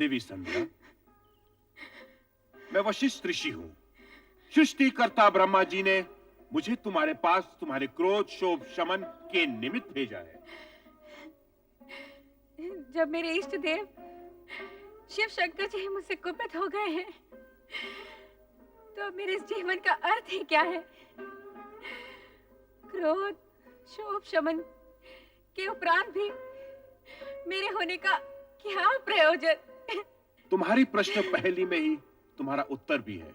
देवी संध्या, मैं वशिष्ठ ऋषि हूं। सृष्टिकर्ता ब्रह्मा जी ने मुझे तुम्हारे पास तुम्हारे क्रोध शोभ शमन के निमित्त भेजा है। जब मेरे इष्ट देव शिव शंकर जी मुझसे कुपित हो गए हैं, तो मेरे इस जीवन का अर्थ ही क्या है? क्रोध शोभ शमन के उपरांत भी मेरे होने का क्या प्रयोजन? तुम्हारी प्रश्न पहली में ही तुम्हारा उत्तर भी है।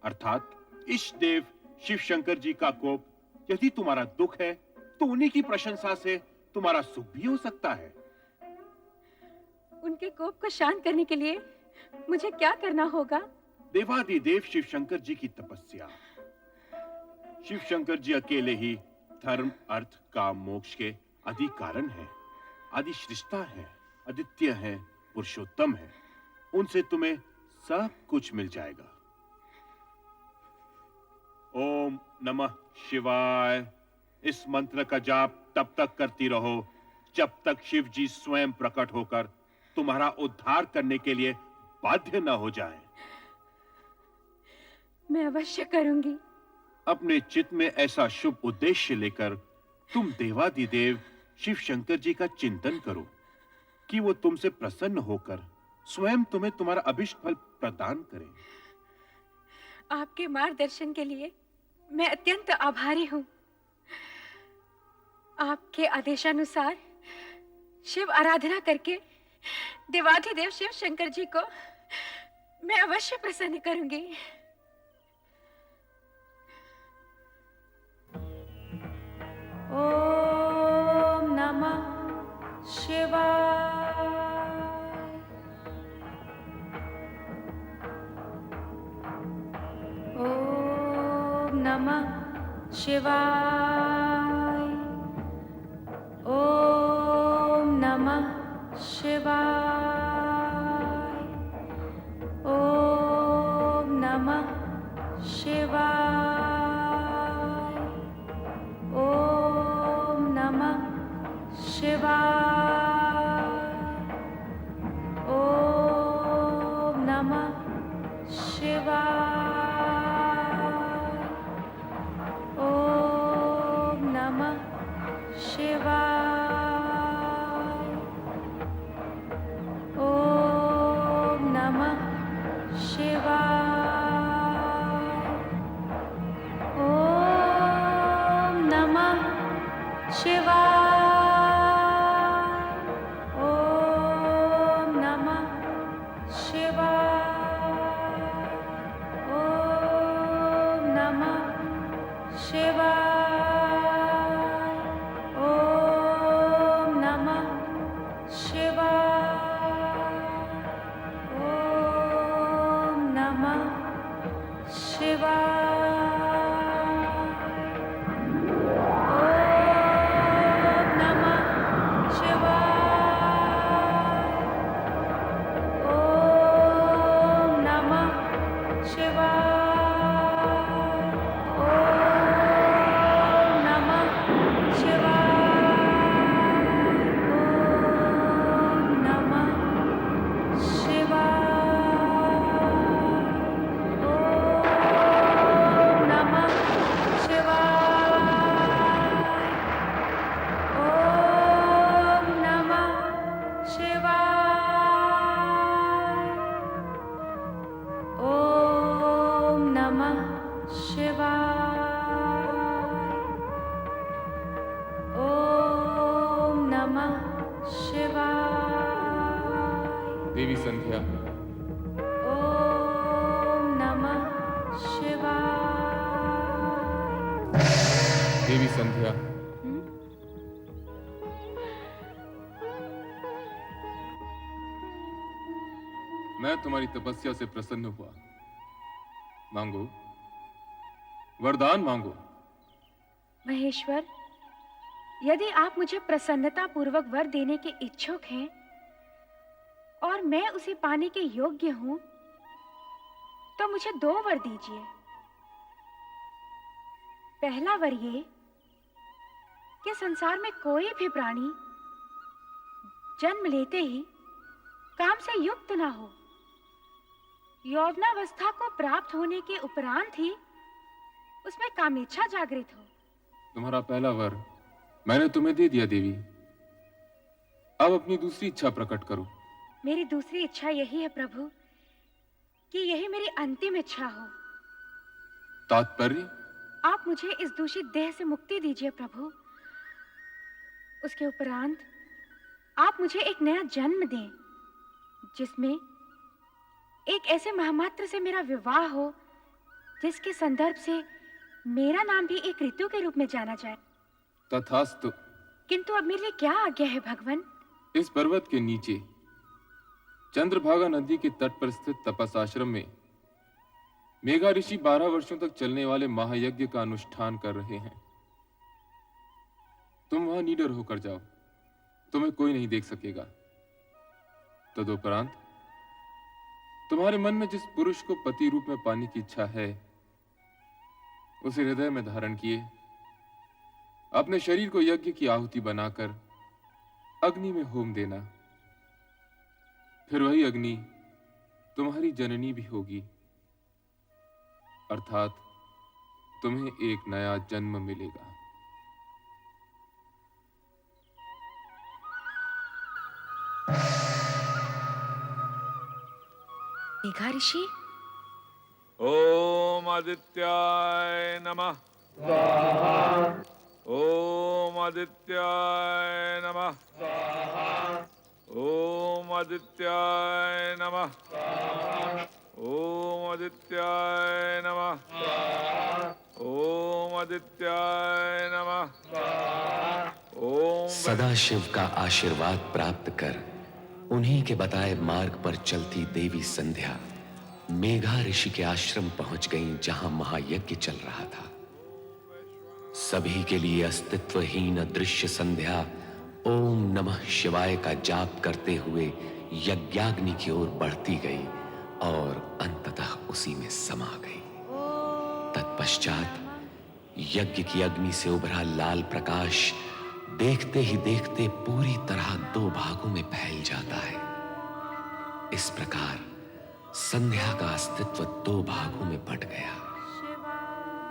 अर्थात इष्ट देव शिव शंकर जी का कोप यदि तुम्हारा दुख है, तो उन्हीं की प्रशंसा से तुम्हारा सुख भी हो सकता है। उनके कोप को शांत करने के लिए मुझे क्या करना होगा? देवादिदेव शिव शंकर जी की तपस्या। शिव शंकर जी अकेले ही धर्म अर्थ काम मोक्ष के आदि कारण हैं, आदि सृष्टा है, अद्वितीय है, पुरुषोत्तम है। उनसे तुम्हें सब कुछ मिल जाएगा। ओम नमः शिवाय इस मंत्र का जाप तब तक करती रहो जब तक शिव जी स्वयं प्रकट होकर तुम्हारा उद्धार करने के लिए बाध्य न हो जाएं। मैं अवश्य करूंगी। अपने चित्त में ऐसा शुभ उद्देश्य लेकर तुम देवादिदेव शिव शंकर जी का चिंतन करो कि वो तुमसे प्रसन्न होकर स्वयं तुम्हें तुम्हारा अभिष्ट फल प्रदान करें। आपके मार्गदर्शन के लिए मैं अत्यंत आभारी हूं। आपके आदेशानुसार शिव आराधना करके देवाधिदेव शिव शंकर जी को मैं अवश्य प्रसन्न करूंगी। ओम नमः शिवाय। ओम नमः शिवाय। ओम नमः शिवाय। ओम नमः शिवाय। ओम नमः शिवाय। ओम नमः शिवाय। ओम नमः शिवाय। ओम नमः शिवाय। ओम नमः शिवाय। ओम नमः शिवाय। ओम नमः शिवाय। ओम नमः शिवाय। ओम नमः शिवाय। देवी संध्या, ओम नमः शिवाय। देवी संध्या, मैं तुम्हारी तपस्या से प्रसन्न हुआ। मांगो, वरदान मांगो। महेश्वर, यदि आप मुझे प्रसन्नता पूर्वक वर देने के इच्छुक हैं और मैं उसे पाने के योग्य हूं, तो मुझे 2 वर दीजिए। पहला वर ये कि संसार में कोई भी प्राणी जन्म लेते ही काम से युक्त ना हो। यौवनावस्था को प्राप्त होने के उपरांत ही उसमें कामेच्छा जागृत हो। तुम्हारा पहला वर मैंने तुम्हें दे दिया देवी। अब अपनी दूसरी इच्छा प्रकट करो। मेरी दूसरी इच्छा यही है प्रभु कि यही मेरी अंतिम इच्छा हो। तात्पर्य? आप मुझे इस दूषित देह से मुक्ति दीजिए प्रभु। उसके उपरांत आप मुझे एक नया जन्म दें, जिसमें एक ऐसे महामात्र से मेरा विवाह हो जिसके संदर्भ से मेरा नाम भी एक ऋतु के रूप में जाना जाए। तथास्तु। किंतु अब मेरे लिए क्या आज्ञा है भगवान? इस पर्वत के नीचे चंद्रभागा नदी के तट पर स्थित तपस आश्रम में मेघा ऋषि 12 वर्षों तक चलने वाले महायज्ञ का अनुष्ठान कर रहे हैं। तुम वहां निडर होकर जाओ, तुम्हें कोई नहीं देख सकेगा। तदुपरांत तुम्हारे मन में जिस पुरुष को पति रूप में पाने की इच्छा है, उसे हृदय में धारण किए अपने शरीर को यज्ञ की आहुति बनाकर अग्नि में होम देना। फिर वही अग्नि तुम्हारी जननी भी होगी, अर्थात तुम्हें एक नया जन्म मिलेगा। मेघा ऋषि, ओम आदित्याय नमः। ओम आदित्याय नमः। ओम आदित्याय नमः। ओम आदित्याय नमः। ओम आदित्याय नमः। ओम सदाशिव का आशीर्वाद प्राप्त कर उन्हीं के बताए मार्ग पर चलती देवी संध्या मेघा ऋषि के आश्रम पहुंच गईं, जहां महायज्ञ चल रहा था। सभी के लिए अस्तित्वहीन अदृश्य संध्या ओम नमः शिवाय का जाप करते हुए यज्ञाग्नि की ओर बढ़ती गई और अंततः उसी में समा गई। तत्पश्चात यज्ञ की अग्नि से उभरा लाल प्रकाश देखते ही देखते पूरी तरह 2 भागों में फैल जाता है। इस प्रकार संध्या का अस्तित्व 2 भागों में बंट गया,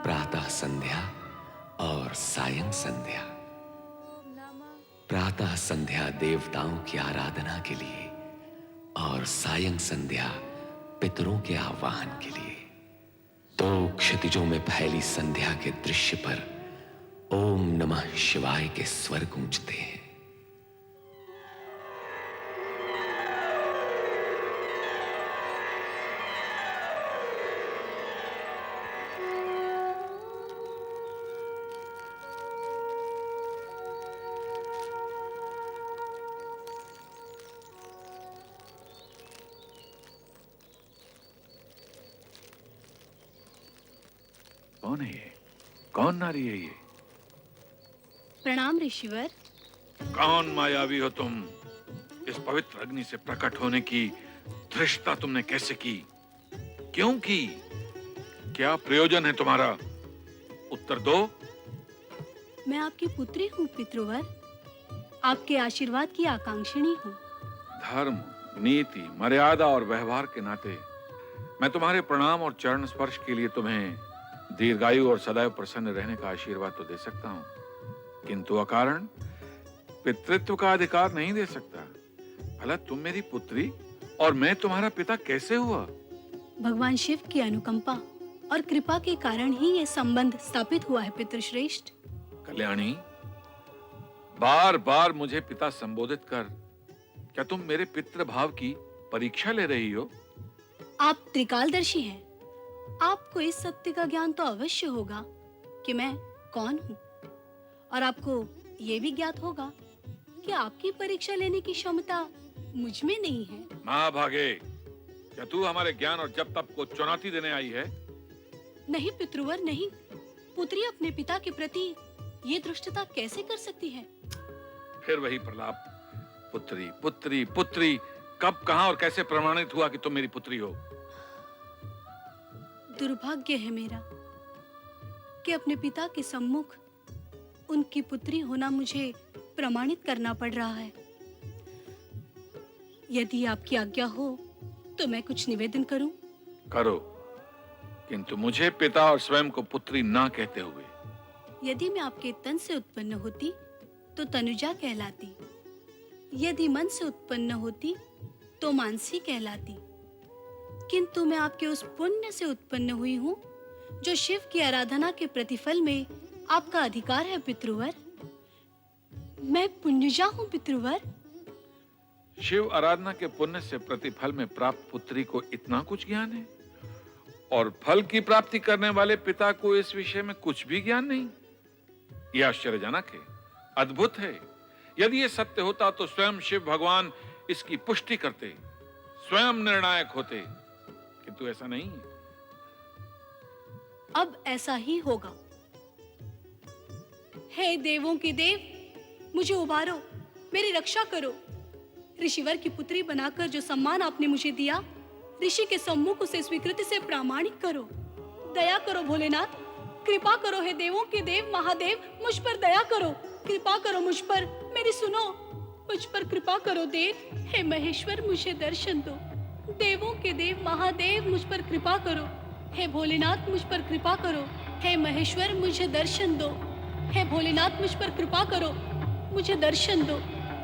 प्रातः संध्या और सायं संध्या। प्रातः संध्या देवताओं की आराधना के लिए और सायं संध्या पितरों के आह्वान के लिए। 2 क्षितिजों में फैली संध्या के दृश्य पर ओम नमः शिवाय के स्वर गूंजते हैं। कौन है ये? कौन नारी है ये? प्रणाम ऋषिवर। कौन मायावी हो तुम? इस पवित्र अग्नि से प्रकट होने की धृष्टता तुमने कैसे की? क्यों की? क्या प्रयोजन है तुम्हारा? उत्तर दो। मैं आपकी पुत्री हूँ पितृवर, आपके आशीर्वाद की आकांक्षिणी हूँ। धर्म, नीति, मर्यादा और व्यवहार के नाते मैं तुम्हारे प्रणाम और चरण स्पर्श के लिए तुम्हें दीर्घायु और सदैव प्रसन्न रहने का आशीर्वाद तो दे सकता हूँ, किंतु अकारण पितृत्व का अधिकार नहीं दे सकता। भला तुम मेरी पुत्री और मैं तुम्हारा पिता कैसे हुआ? भगवान शिव की अनुकंपा और कृपा के कारण ही ये संबंध स्थापित हुआ है पितृश्रेष्ठ। कल्याणी, बार बार मुझे पिता संबोधित कर क्या तुम मेरे पितृ भाव की परीक्षा ले रही हो? आप त्रिकालदर्शी हैं। आपको इस सत्य का ज्ञान तो अवश्य होगा कि मैं कौन हूँ, और आपको ये भी ज्ञात होगा कि आपकी परीक्षा लेने की क्षमता मुझ में नहीं है। महाभागे, क्या तू हमारे ज्ञान और जप तप को चुनौती देने आई है? नहीं पितृवर, नहीं। पुत्री अपने पिता के प्रति ये धृष्टता कैसे कर सकती है? फिर वही प्रलाप, पुत्री पुत्री पुत्री। कब, कहां और कैसे प्रमाणित हुआ कि तुम मेरी पुत्री हो? दुर्भाग्य है मेरा कि अपने पिता के सम्मुख उनकी पुत्री होना मुझे प्रमाणित करना पड़ रहा है। यदि आपकी आज्ञा हो तो मैं कुछ निवेदन करूं। करो, किंतु मुझे पिता और स्वयं को पुत्री ना कहते हुए। यदि मैं आपके तन से उत्पन्न होती तो तनुजा कहलाती, यदि मन से उत्पन्न होती तो मानसी कहलाती, किंतु मैं आपके उस पुण्य से उत्पन्न हुई हूँ जो शिव की आराधना के प्रतिफल में आपका अधिकार है पितृवर। मैं पुण्यजा हूँ पितृवर। शिव आराधना के पुण्य से प्रतिफल में प्राप्त पुत्री को इतना कुछ ज्ञान है, और फल की प्राप्ति करने वाले पिता को इस विषय में कुछ भी ज्ञान नहीं। यह आश्चर्यजनक है, अद्भुत है। यदि यह सत्य होता तो स्वयं शिव भगवान इसकी पुष्टि करते, स्वयं निर्णायक होते, किंतु ऐसा नहीं है। अब ऐसा ही होगा। हे देवों के देव, मुझे उबारो, मेरी रक्षा करो। ऋषिवर की पुत्री बनाकर जो सम्मान आपने मुझे दिया, ऋषि के सम्मुख उसे स्वीकृति से प्रामाणिक करो। दया करो भोलेनाथ, कृपा करो। हे देवों के देव महादेव, मुझ पर दया करो, कृपा करो मुझ पर, मेरी सुनो, मुझ पर कृपा करो देव। हे महेश्वर, मुझे दर्शन दो। देवों के देव महादेव, मुझ पर कृपा करो। हे भोलेनाथ, मुझ पर कृपा करो। हे महेश्वर, मुझे दर्शन दो। हे भोलेनाथ, मुझ पर कृपा करो, मुझे दर्शन दो,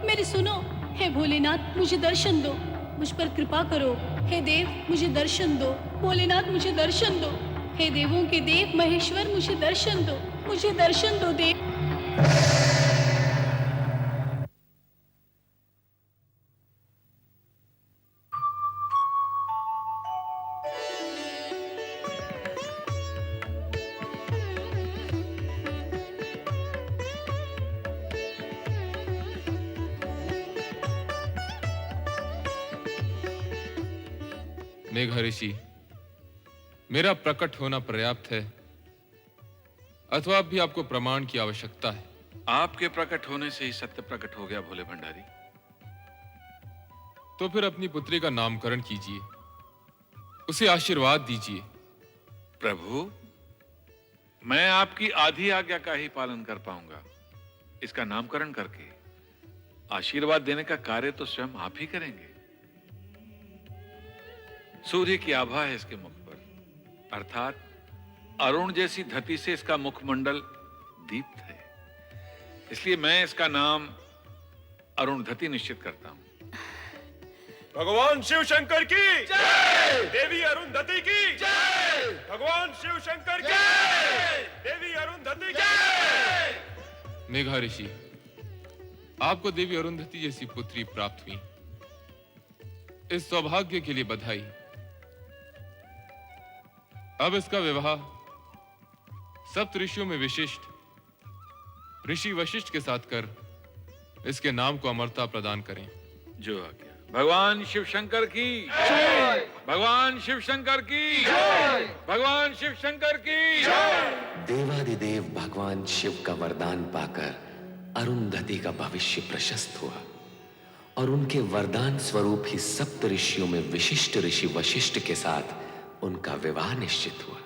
मेरी सुनो। हे भोलेनाथ, मुझे दर्शन दो, मुझ पर कृपा करो। हे देव, मुझे दर्शन दो। भोलेनाथ, मुझे दर्शन दो। हे देवों के देव महेश्वर, मुझे दर्शन दो, मुझे दर्शन दो देव। मेघा ऋषि, मेरा प्रकट होना पर्याप्त है अथवा अब भी आपको प्रमाण की आवश्यकता है? आपके प्रकट होने से ही सत्य प्रकट हो गया भोले भंडारी। तो फिर अपनी पुत्री का नामकरण कीजिए, उसे आशीर्वाद दीजिए। प्रभु, मैं आपकी आधी आज्ञा का ही पालन कर पाऊंगा। इसका नामकरण करके आशीर्वाद देने का कार्य तो स्वयं आप ही करेंगे। सूर्य की आभा है इसके मुख पर, अर्थात अरुण जैसी धरती से इसका मुखमंडल दीप्त है। इसलिए मैं इसका नाम अरुणधति निश्चित करता हूं। भगवान शिव शंकर की जय, देवी अरुंधति की जय, भगवान शिव शंकर की जय, देवी अरुंधति की जय। मेघा ऋषि, आपको देवी अरुंधति जैसी पुत्री प्राप्त हुई, इस सौभाग्य के लिए बधाई। अब इसका विवाह सप्त ऋषियों में विशिष्ट ऋषि वशिष्ठ के साथ कर इसके नाम को अमरता प्रदान करें। जो आ गया। भगवान शिव शंकर की जय, भगवान शिव शंकर की जय, भगवान शिव शंकर की जय। देवादिदेव भगवान शिव का वरदान पाकर अरुंधति का भविष्य प्रशस्त हुआ और उनके वरदान स्वरूप ही सप्त ऋषियों में विशिष्ट ऋषि वशिष्ठ के साथ उनका विवाह निश्चित हुआ।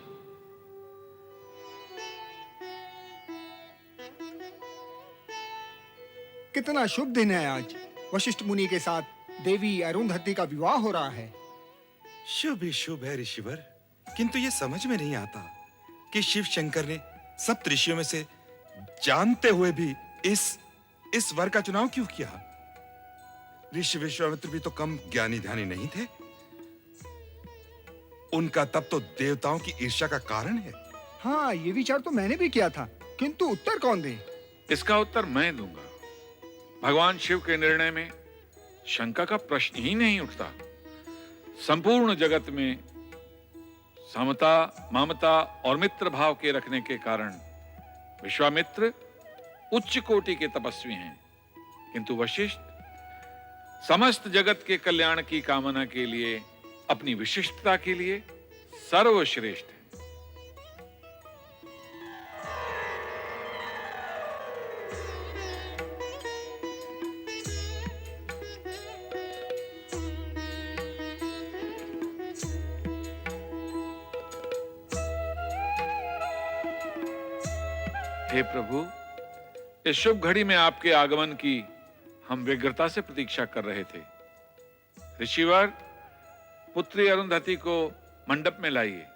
कितना शुभ दिन है आज। वशिष्ठ मुनि के साथ देवी अरुंधति का विवाह हो रहा है। शुभ ही शुभ है ऋषिवर, किंतु ये समझ में नहीं आता कि शिव शंकर ने सप्त ऋषियों में से जानते हुए भी इस वर का चुनाव क्यों किया? ऋषि विश्वामित्र भी तो कम ज्ञानी ध्यानी नहीं थे। उनका तप तो देवताओं की ईर्ष्या का कारण है। हाँ, ये विचार तो मैंने भी किया था, किंतु उत्तर कौन दे? इसका उत्तर मैं दूंगा। भगवान शिव के निर्णय में शंका का प्रश्न ही नहीं उठता। संपूर्ण जगत में समता, ममता और मित्र भाव के रखने के कारण विश्वामित्र उच्च कोटि के तपस्वी हैं, किंतु वशिष्ठ समस्त जगत के कल्याण की कामना के लिए, अपनी विशिष्टता के लिए सर्वश्रेष्ठ है। हे प्रभु, इस शुभ घड़ी में आपके आगमन की हम व्यग्रता से प्रतीक्षा कर रहे थे। ऋषिवर, पुत्री अरुंधति को मंडप में लाइए।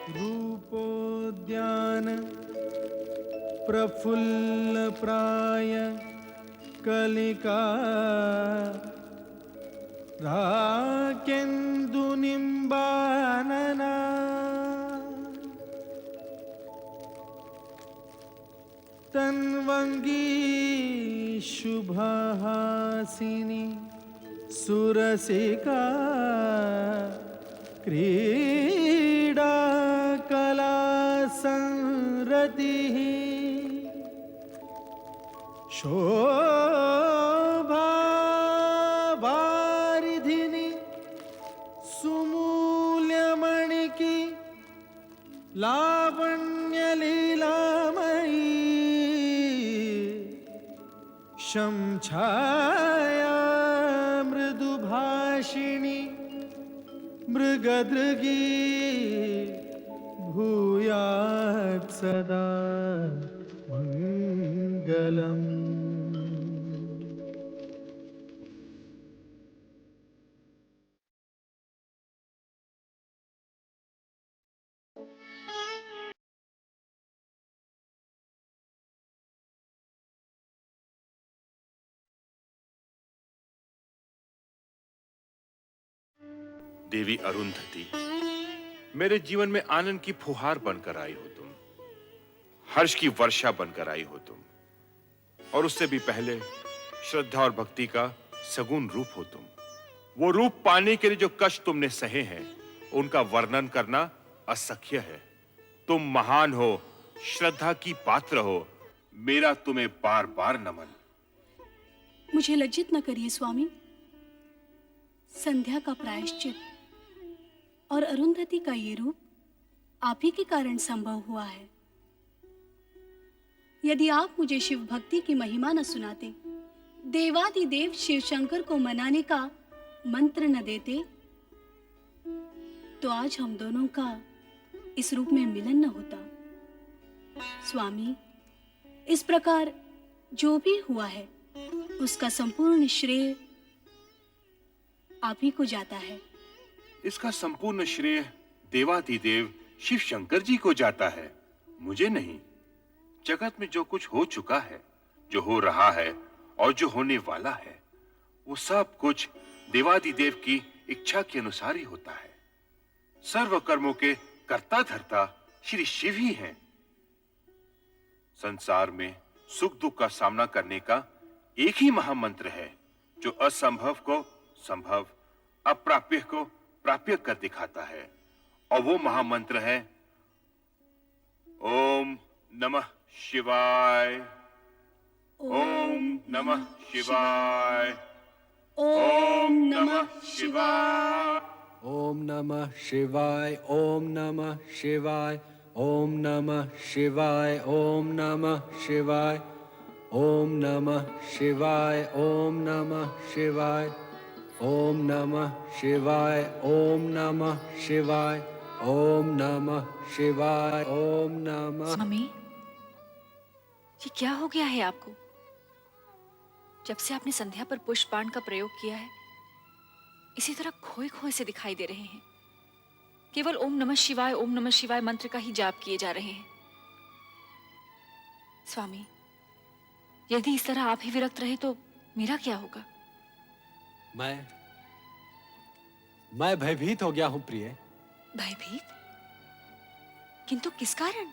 रूपोद्यान प्रफुल्ल प्राय कलिका राकेन्दुनिम्बानना तन्वंगी शुभहासिनी सुरसिका क्रीडा कला संरतिः शोभा वारिधिनी सुमूल्यमणिकी लावण्य लीलामयी शंछाया मृदुभाषिणी मृगदृगी भूयात् सदा मंगलम्। देवी अरुंधति, मेरे जीवन में आनंद की फुहार बनकर आई हो तुम, हर्ष की वर्षा बनकर आई हो तुम, और उससे भी पहले श्रद्धा और भक्ति का सगुण रूप हो तुम। वो रूप पाने के लिए जो कष्ट तुमने सहे हैं, उनका वर्णन करना असख्य है। तुम महान हो, श्रद्धा की पात्र हो, मेरा तुम्हें बार बार नमन। मुझे लज्जित न करिए स्वामी। संध्या का प्रायश्चित और अरुंधति का ये रूप आप ही के कारण संभव हुआ है। यदि आप मुझे शिव भक्ति की महिमा न सुनाते, देवादिदेव शिव शंकर को मनाने का मंत्र न देते, तो आज हम दोनों का इस रूप में मिलन न होता। स्वामी, इस प्रकार जो भी हुआ है उसका संपूर्ण श्रेय आप ही को जाता है। इसका संपूर्ण श्रेय देवाधिदेव शिव शंकर जी को जाता है, मुझे नहीं। जगत में जो कुछ हो चुका है, जो हो रहा है और जो होने वाला है, वो सब कुछ देवाधिदेव की इच्छा के अनुसार ही होता है। सर्व कर्मों के कर्ता धर्ता श्री शिव ही हैं। संसार में सुख दुख का सामना करने का एक ही महामंत्र है, जो असंभव को संभव, अप्राप्य को प्राप्य कर दिखाता है, और वो महामंत्र है ओम नमः शिवाय। ओम नमः शिवाय। ओम नमः शिवाय। ओम नमः शिवाय। ओम नमः शिवाय। ओम नमः शिवाय। ओम नमः शिवाय। ओम नमः शिवाय। ओम नमः शिवाय। ओम नमः शिवाय। ओम नमः शिवाय। ओम नमः शिवाय। ओम नमः। स्वामी, ये क्या हो गया है आपको? जब से आपने संध्या पर पुष्प बाण का प्रयोग किया है, इसी तरह खोए खोए से दिखाई दे रहे हैं। केवल ओम नमः शिवाय मंत्र का ही जाप किए जा रहे हैं। स्वामी, यदि इस तरह आप ही विरक्त रहे तो मेरा क्या होगा? मैं भयभीत हो गया हूं प्रिय। भयभीत? किंतु किस कारण?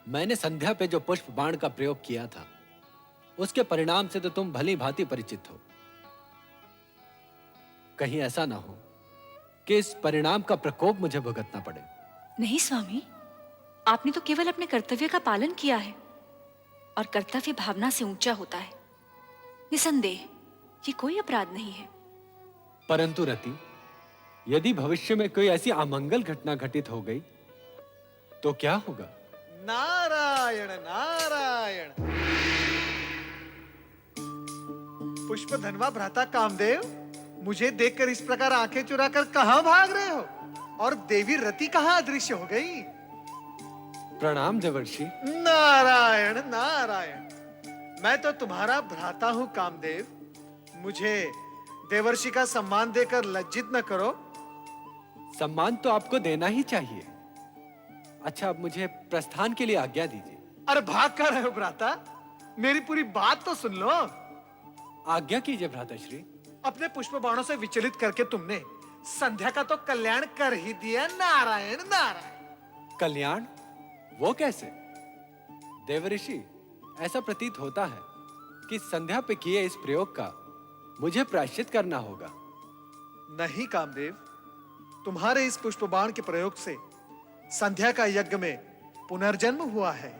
मैंने संध्या पे जो पुष्प बाण का प्रयोग किया था, उसके परिणाम से तो तुम भली भांति परिचित हो। कहीं ऐसा ना हो कि इस परिणाम का प्रकोप मुझे भुगतना पड़े। नहीं स्वामी, आपने तो केवल अपने कर्तव्य का पालन किया है, और कर्तव्य भावना से ऊंचा होता है। निसंदेह ये कोई अपराध नहीं है। परंतु रति, यदि भविष्य में कोई ऐसी अमंगल घटना घटित हो गई तो क्या होगा? नारायण नारायण। पुष्प धनवा भ्राता कामदेव, मुझे देखकर इस प्रकार आंखें चुराकर कहां भाग रहे हो? और देवी रति कहां अदृश्य हो गई? प्रणाम देवर्षि। नारायण नारायण, मैं तो तुम्हारा भ्राता हूं कामदेव। मुझे देवर्षि का सम्मान देकर लज्जित न करो। सम्मान तो आपको देना ही चाहिए। अच्छा, अब मुझे प्रस्थान के लिए आज्ञा दीजिए। अरे भाग कर रहे हो भ्राता? मेरी पूरी बात तो सुन लो। आज्ञा कीजिए भ्राताश्री। अपने पुष्प बाणों से विचलित करके तुमने संध्या का तो कल्याण कर ही दिया। नारायण नारायण। कल्याण? वो कैसे? देवर्षि, ऐसा प्रतीत होता है कि संध्या पे किए इस प्रयोग का मुझे प्रायश्चित करना होगा। नहीं कामदेव, तुम्हारे इस पुष्प बाण के प्रयोग से संध्या का यज्ञ में पुनर्जन्म हुआ है।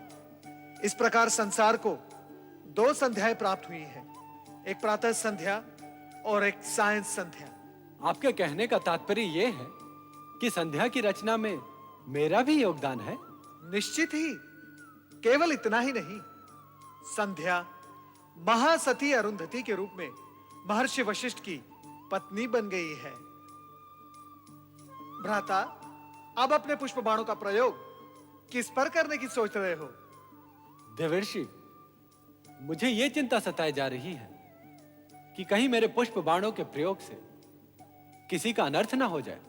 इस प्रकार संसार को 2 संध्याएं प्राप्त हुई हैं, एक प्रातः संध्या और एक सायं संध्या। आपके कहने का तात्पर्य यह है कि संध्या की रचना में मेरा भी योगदान है? निश्चित ही। केवल इतना ही नहीं, संध्या महासती अरुंधति के रूप में महर्षि वशिष्ठ की पत्नी बन गई है। भ्राता, अब अपने पुष्प बाणों का प्रयोग किस पर करने की सोच रहे हो? देवर्षि, मुझे यह चिंता सताए जा रही है कि कहीं मेरे पुष्प बाणों के प्रयोग से किसी का अनर्थ ना हो जाए।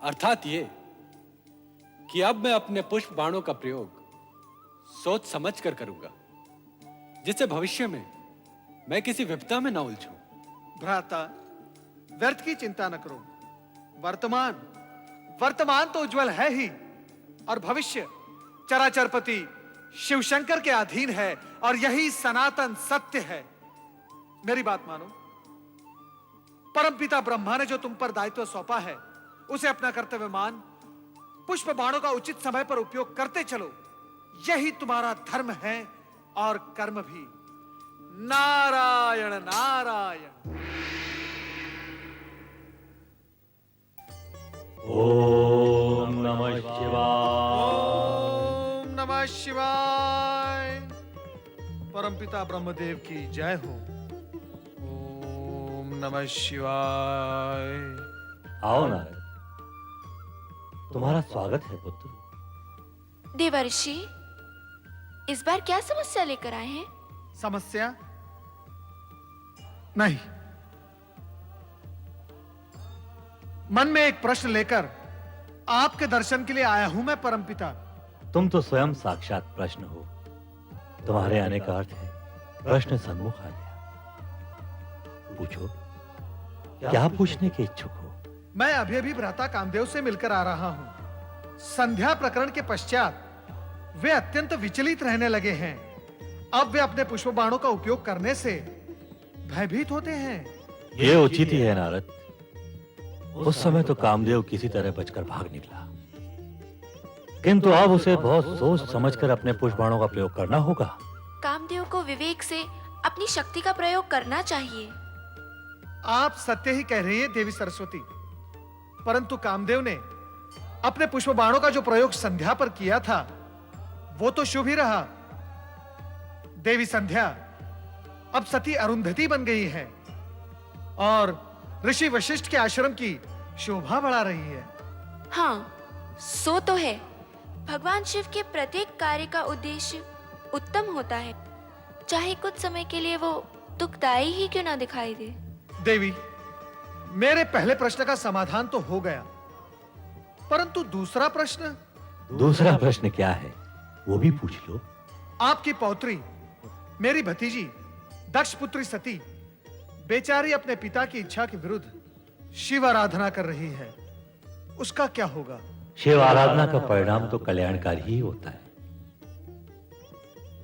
अर्थात ये कि अब मैं अपने पुष्प बाणों का प्रयोग सोच समझ कर करूंगा, जिससे भविष्य में मैं किसी विपदा में ना उलझूं। भ्राता, व्यर्थ की चिंता न करो। वर्तमान तो उज्जवल है ही, और भविष्य चराचरपति शिवशंकर के अधीन है, और यही सनातन सत्य है। मेरी बात मानो। परमपिता ब्रह्मा ने जो तुम पर दायित्व सौंपा है, उसे अपना कर्तव्य मान पुष्प बाणों का उचित समय पर उपयोग करते चलो। यही तुम्हारा धर्म है और कर्म भी। नारायण नारायण। ओम नमः शिवाय। ओम नमः शिवाय। परमपिता ब्रह्मदेव की जय हो। ओम नमः शिवाय। आओ नारद, तुम्हारा स्वागत है पुत्र। देवर्षि, इस बार क्या समस्या लेकर आए हैं? समस्या नहीं, मन में एक प्रश्न लेकर आपके दर्शन के लिए आया हूं मैं परमपिता। तुम तो स्वयं साक्षात प्रश्न हो। तुम्हारे आने का अर्थ है प्रश्न सन्मुख आ गया। पूछो, क्या पूछने के इच्छुक हो? मैं अभी भ्राता कामदेव से मिलकर आ रहा हूं। संध्या प्रकरण के पश्चात वे अत्यंत विचलित रहने लगे हैं। अब वे अपने पुष्प बाणों का उपयोग करने से भयभीत होते हैं। यह उचित ही है नारद। उस समय तो कामदेव किसी तरह बचकर भाग निकला, किंतु अब उसे बहुत सोच समझकर अपने पुष्प बाणों का प्रयोग करना होगा। कामदेव को विवेक से अपनी शक्ति का प्रयोग करना चाहिए। आप सत्य ही कह रही है देवी सरस्वती, परंतु कामदेव ने अपने पुष्प बाणों का जो प्रयोग संध्या पर किया था, वो तो शुभ ही रहा। देवी संध्या अब सती अरुंधति बन गई है और ऋषि वशिष्ठ के आश्रम की शोभा बढ़ा रही है। हाँ, सो तो है। भगवान शिव के प्रत्येक कार्य का उद्देश्य उत्तम होता है, चाहे कुछ समय के लिए वो दुखदायी ही क्यों ना दिखाई दे। देवी, मेरे पहले प्रश्न का समाधान तो हो गया, परंतु दूसरा प्रश्न क्या है, वो भी पूछ लो। आपकी पौत्री, मेरी भतीजी दक्ष पुत्री सती बेचारी अपने पिता की इच्छा के विरुद्ध शिव आराधना कर रही है। उसका क्या होगा? शिव आराधना का परिणाम तो कल्याणकारी ही होता है।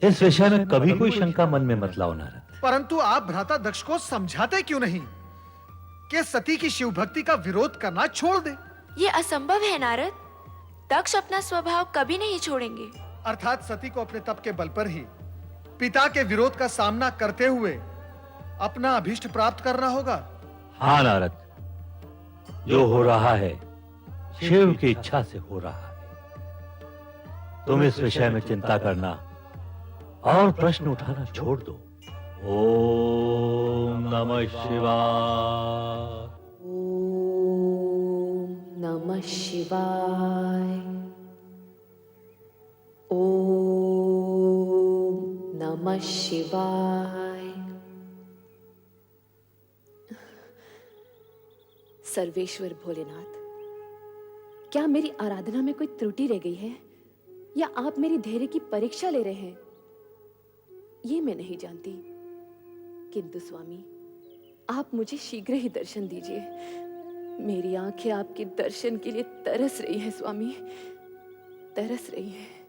इस विषय में कभी कोई शंका मन में मत लाओ नारद। परंतु आप भ्राता दक्ष को समझाते क्यों नहीं कि सती की शिव भक्ति का विरोध करना छोड़ दे? ये असंभव है नारद। दक्ष अपना स्वभाव कभी नहीं छोड़ेंगे। अर्थात सती को अपने तप के बल पर ही पिता के विरोध का सामना करते हुए अपना अभीष्ट प्राप्त करना होगा। हाँ नारद, जो हो रहा है शिव की इच्छा से हो रहा है। तुम इस विषय में चिंता करना और प्रश्न उठाना छोड़ दो। ओम नमः शिवाय। ओम नमः शिवाय। ओम नमः शिवाय। सर्वेश्वर भोलेनाथ, क्या मेरी आराधना में कोई त्रुटि रह गई है या आप मेरी धैर्य की परीक्षा ले रहे हैं, ये मैं नहीं जानती। किंतु स्वामी, आप मुझे शीघ्र ही दर्शन दीजिए। मेरी आंखें आपके दर्शन के लिए तरस रही हैं स्वामी, तरस रही हैं।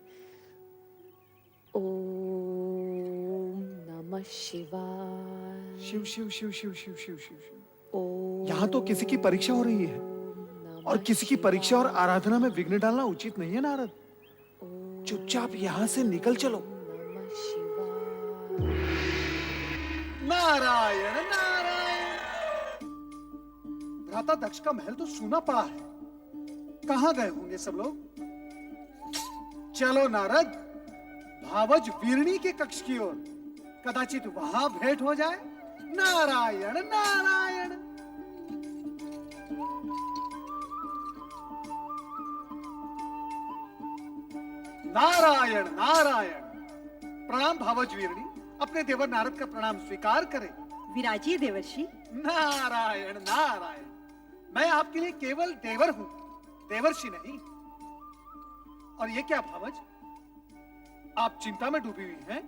ओम नमः शिवाय। शिव शिव शिव शिव शिव शिव शिव शिव। ओम यहाँ तो किसी की परीक्षा हो रही है और किसी की परीक्षा और आराधना में विघ्न डालना उचित नहीं है नारद। चुपचाप यहाँ से निकल चलो। नमः शिवाय। नारायण नारायण। भ्राता दक्ष का महल तो सूना पड़ा है, कहाँ गए होंगे सब लोग? चलो नारद, भावज वीरणी के कक्ष की ओर, कदाचित वहां भेंट हो जाए। नारायण नारायण। नारायण नारायण। प्रणाम भावज वीरणी, अपने देवर नारद का प्रणाम स्वीकार करें। विराजिए देवर्षि। नारायण नारायण। मैं आपके लिए केवल देवर हूं, देवर्षि नहीं। और ये क्या भावज, आप चिंता में डूबी हुई हैं?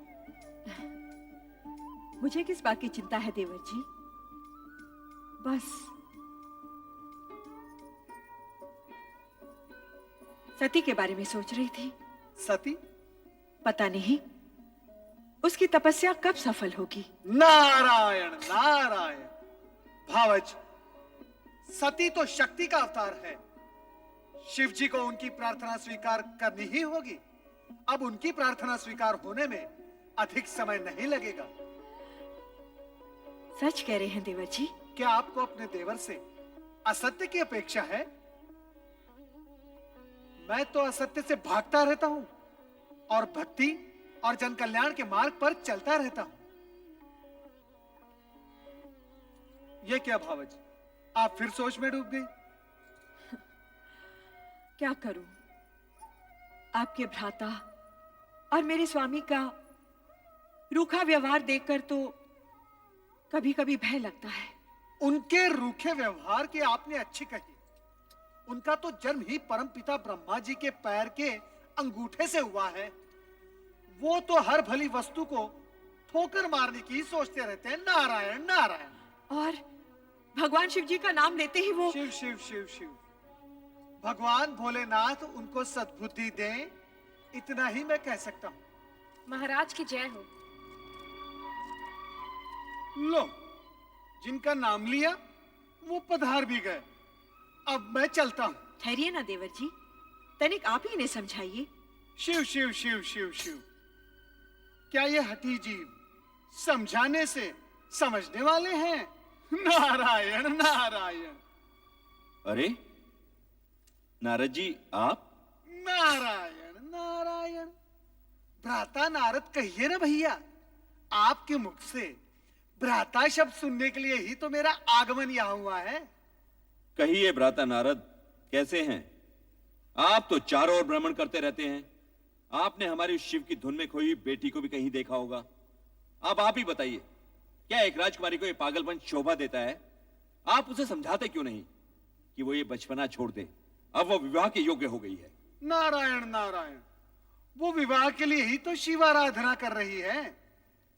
मुझे किस बात की चिंता है देवर जी? बस सती के बारे में सोच रही थी। सती? पता नहीं उसकी तपस्या कब सफल होगी। नारायण नारायण। भावज, सती तो शक्ति का अवतार है। शिव जी को उनकी प्रार्थना स्वीकार करनी ही होगी। अब उनकी प्रार्थना स्वीकार होने में अधिक समय नहीं लगेगा। सच कह रहे हैं देवर जी। क्या आपको अपने देवर से असत्य की अपेक्षा है? मैं तो असत्य से भागता रहता हूं और भक्ति और जन कल्याण के मार्ग पर चलता रहता हूं। ये क्या भावज, आप फिर सोच में डूब गई? क्या करूं, आपके भ्राता और मेरे स्वामी का रूखा व्यवहार देखकर तो कभी कभी भय लगता है। उनके रूखे व्यवहार की आपने अच्छी कही। उनका तो जन्म ही परमपिता ब्रह्मा जी के पैर के अंगूठे से हुआ है। वो तो हर भली वस्तु को ठोकर मारने की सोचते रहते हैं। नारायण नारायण। और भगवान शिव जी का नाम लेते ही वो शिव शिव शिव शिव। भगवान भोलेनाथ उनको सद्बुद्धि दें, इतना ही मैं कह सकता हूं। महाराज की जय हो। लो, जिनका नाम लिया वो पधार भी गए। अब मैं चलता हूं। ठहरिए ना देवर जी, तनिक आप ही इन्हें समझाइए। शिव शिव शिव शिव शिव। क्या ये हठी जीव समझाने से समझने वाले हैं? नारायण नारायण। अरे नारद जी, आप? नारायण नारायण। भ्राता नारद कहिए ना भैया। आपके मुख से भ्राता शब्द सुनने के लिए ही तो मेरा आगमन यहाँ हुआ है। कहिए भ्राता नारद, कैसे हैं आप? तो चारों ओर भ्रमण करते रहते हैं। आपने हमारी शिव की धुन में खोई हुई बेटी को भी कहीं देखा होगा। अब आप ही बताइए, क्या एक राजकुमारी को ये पागलपन शोभा देता है? आप उसे समझाते क्यों नहीं कि वो ये बचपना छोड़ दे? अब वो विवाह के योग्य हो गई है। नारायण नारायण। वो विवाह के लिए ही तो शिव आराधना कर रही है।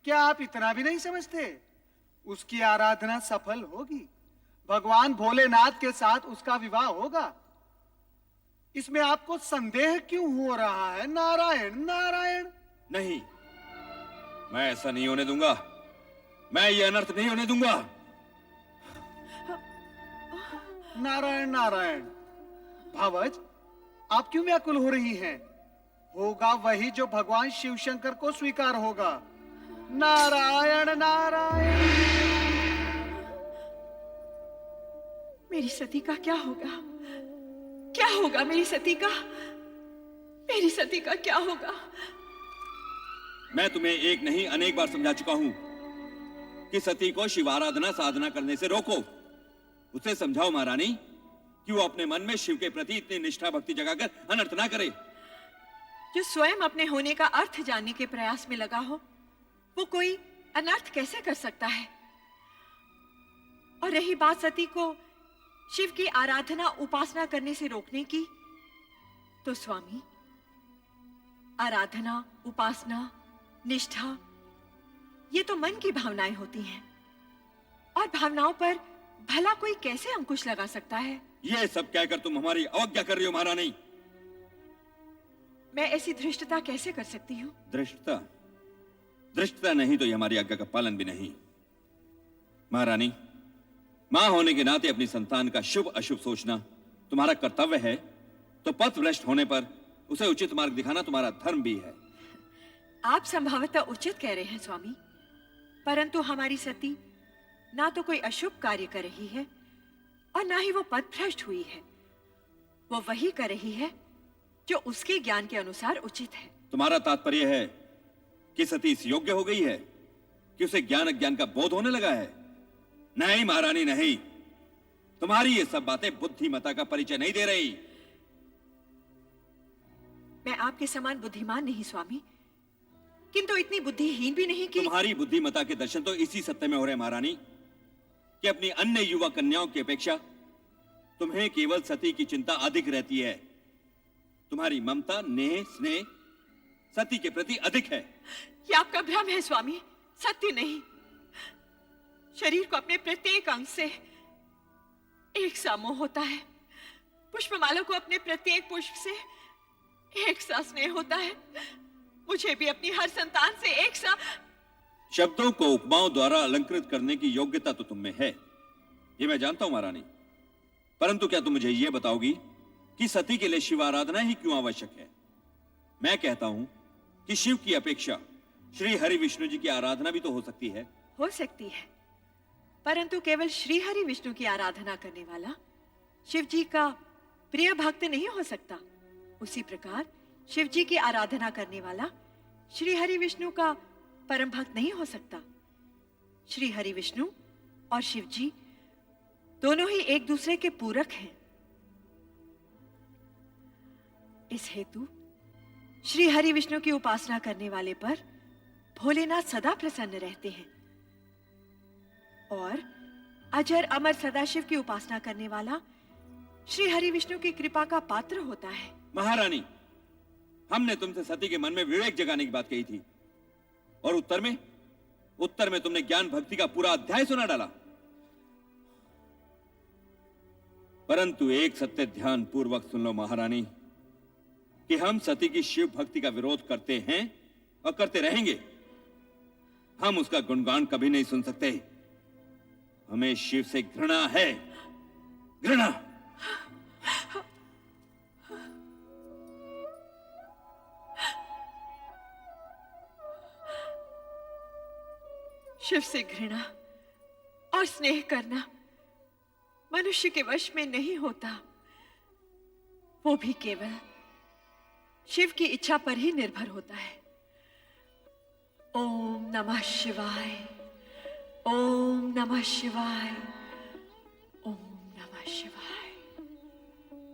क्या आप इतना भी नहीं समझते? उसकी आराधना सफल होगी, भगवान भोलेनाथ के साथ उसका विवाह होगा। इसमें आपको संदेह क्यों हो रहा है? नारायण नारायण। नहीं, मैं ऐसा नहीं होने दूंगा। मैं ये अनर्थ नहीं होने दूंगा। नारायण नारायण। भावज, आप क्यों व्याकुल हो रही हैं? होगा वही जो भगवान शिव शंकर को स्वीकार होगा। नारायण नारायण। मेरी सती का क्या होगा? क्या होगा मेरी सती का? मेरी सती का क्या होगा? मैं तुम्हें एक नहीं अनेक बार समझा चुका हूं कि सती को शिवाराधना साधना करने से रोको। उसे समझाओ महारानी कि वो अपने मन में शिव के प्रति इतनी निष्ठा भक्ति जगाकर अनर्थ ना करे। जो स्वयं अपने होने का अर्थ जानने के प्रयास में लगा हो, वो कोई अनर्थ कैसे कर सकता है? और रही बात सती को शिव की आराधना उपासना करने से रोकने की, तो स्वामी, आराधना, उपासना, निष्ठा, ये तो मन की भावनाएं होती हैं, और भावनाओं पर भला कोई कैसे अंकुश लगा सकता है? ये सब कहकर तुम हमारी अवज्ञा कर रही हो महारानी। मैं ऐसी धृष्टता कैसे कर सकती हूँ? धृष्टता? धृष्टता नहीं तो ये हमारी आज्ञा का पालन भी नहीं। महारानी, मां होने के नाते अपनी संतान का शुभ अशुभ सोचना तुम्हारा कर्तव्य है, तो पथ भ्रष्ट होने पर उसे उचित मार्ग दिखाना तुम्हारा धर्म भी है। आप संभवतः उचित कह रहे हैं स्वामी, परंतु हमारी सती ना तो कोई अशुभ कार्य कर रही है और ना ही वो पथ भ्रष्ट हुई है। वो वही कर रही है जो उसके ज्ञान के अनुसार उचित है। तुम्हारा तात्पर्य है कि सती इस योग्य हो गई है कि उसे ज्ञान अज्ञान का बोध होने लगा है? नहीं महारानी, नहीं। तुम्हारी ये सब बातें बुद्धिमता का परिचय नहीं दे रही। मैं आपके समान बुद्धिमान नहीं स्वामी, किंतु इतनी बुद्धिहीन भी नहीं कि तुम्हारी बुद्धिमता के दर्शन तो इसी सत्य में हो रहे महारानी कि अपनी अन्य युवा कन्याओं की अपेक्षा तुम्हें केवल सती की चिंता अधिक रहती है। तुम्हारी ममता, नेह, स्नेह सती के प्रति अधिक है। ये आपका भ्रम है स्वामी, सत्य नहीं। शरीर को अपने प्रत्येक अंग से एक सा मोह होता है। पुष्पमाला को अपने प्रत्येक पुष्प से एक सा स्नेह होता है। मुझे भी अपनी हर संतान से एक सा। शब्दों को उपमाओं द्वारा अलंकृत करने की योग्यता तो तुम में है, ये मैं जानता हूं महारानी, परंतु क्या तुम मुझे यह बताओगी कि सती के लिए शिव आराधना ही क्यों आवश्यक है? मैं कहता हूं कि शिव की अपेक्षा श्री हरि विष्णु जी की आराधना भी तो हो सकती है। हो सकती है, परंतु केवल श्री हरि विष्णु की आराधना करने वाला शिव जी का प्रिय भक्त नहीं हो सकता। उसी प्रकार शिव जी की आराधना करने वाला श्री हरि विष्णु का परम भक्त नहीं हो सकता। श्री हरि विष्णु और शिव जी दोनों ही एक दूसरे के पूरक हैं। इस हेतु श्री हरि विष्णु की उपासना करने वाले पर भोलेनाथ सदा प्रसन्न रहते हैं, और अजर अमर सदाशिव की उपासना करने वाला श्री हरि विष्णु की कृपा का पात्र होता है। महारानी, हमने तुमसे सती के मन में विवेक जगाने की बात कही थी, और उत्तर में तुमने ज्ञान भक्ति का पूरा अध्याय सुना डाला। परंतु एक सत्य ध्यान पूर्वक सुन लो महारानी कि हम सती की शिव भक्ति का विरोध करते हैं और करते रहेंगे। हम उसका गुणगान कभी नहीं सुन सकते। हमें शिव से घृणा है, घृणा। शिव से घृणा और स्नेह करना मनुष्य के वश में नहीं होता, वो भी केवल शिव की इच्छा पर ही निर्भर होता है। ओम नमः शिवाय, ओम नमः शिवाय।